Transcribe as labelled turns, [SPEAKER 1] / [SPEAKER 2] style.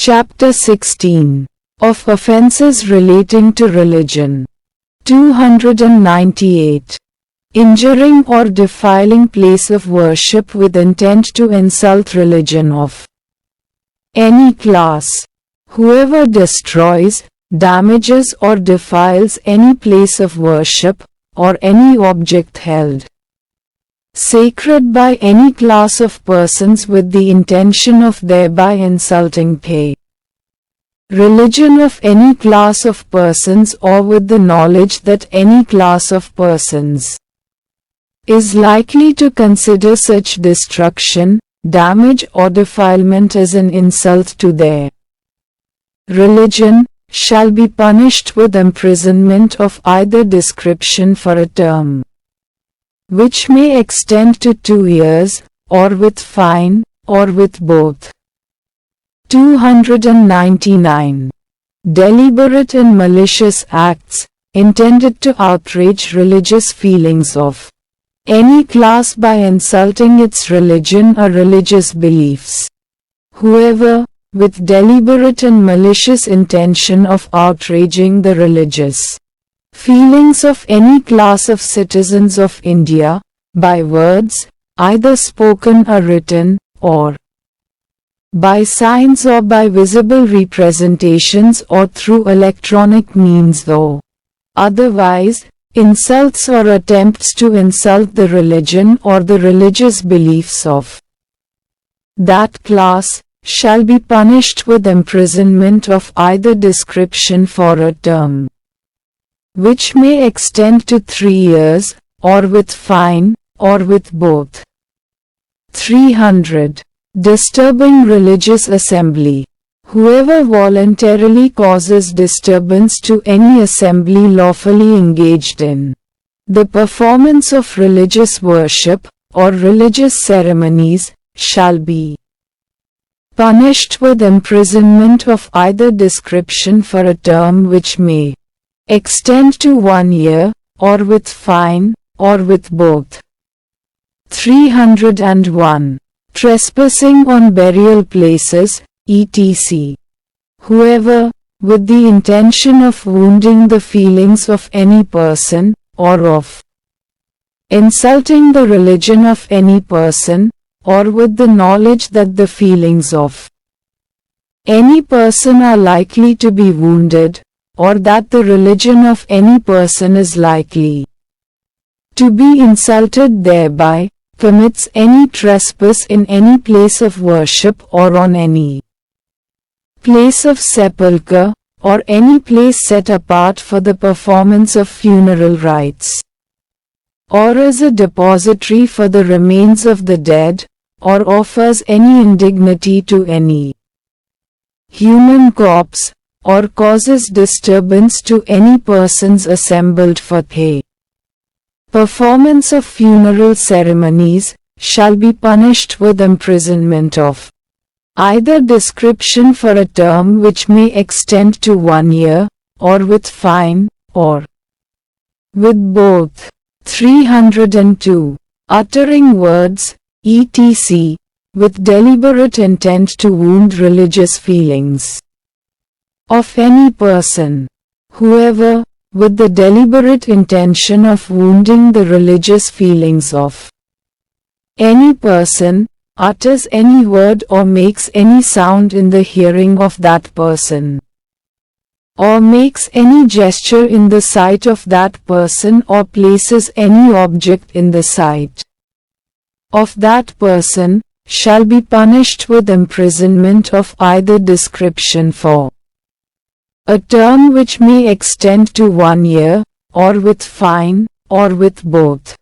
[SPEAKER 1] Chapter 16 of Offences Relating to Religion. 298. Injuring or defiling place of worship with intent to insult religion of any class. Whoever destroys, damages or defiles any place of worship, or any object held sacred by any class of persons with the intention of thereby insulting religion of any class of persons, or with the knowledge that any class of persons is likely to consider such destruction, damage or defilement as an insult to their religion, shall be punished with imprisonment of either description for a term which may extend to 2 years, or with fine, or with both. 299. Deliberate and malicious acts, intended to outrage religious feelings of any class by insulting its religion or religious beliefs. Whoever, with deliberate and malicious intention of outraging the religious feelings of any class of citizens of India, by words, either spoken or written, or by signs or by visible representations or through electronic means, though otherwise, insults or attempts to insult the religion or the religious beliefs of that class, shall be punished with imprisonment of either description for a term which may extend to 3 years, or with fine, or with both. 300. Disturbing religious assembly. Whoever voluntarily causes disturbance to any assembly lawfully engaged in the performance of religious worship, or religious ceremonies, shall be punished with imprisonment of either description for a term which may extend to 1 year, or with fine, or with both. 301. Trespassing on burial places, etc. Whoever, with the intention of wounding the feelings of any person, or of insulting the religion of any person, or with the knowledge that the feelings of any person are likely to be wounded, or that the religion of any person is likely to be insulted thereby, commits any trespass in any place of worship or on any place of sepulchre, or any place set apart for the performance of funeral rites, or as a depository for the remains of the dead, or offers any indignity to any human corpse, or causes disturbance to any persons assembled for the performance of funeral ceremonies, shall be punished with imprisonment of either description for a term which may extend to 1 year, or with fine, or with both. 302. Uttering words, etc., with deliberate intent to wound religious feelings of any person. Whoever, with the deliberate intention of wounding the religious feelings of any person, utters any word or makes any sound in the hearing of that person, or makes any gesture in the sight of that person, or places any object in the sight of that person, shall be punished with imprisonment of either description for a term which may extend to 1 year, or with fine, or with both.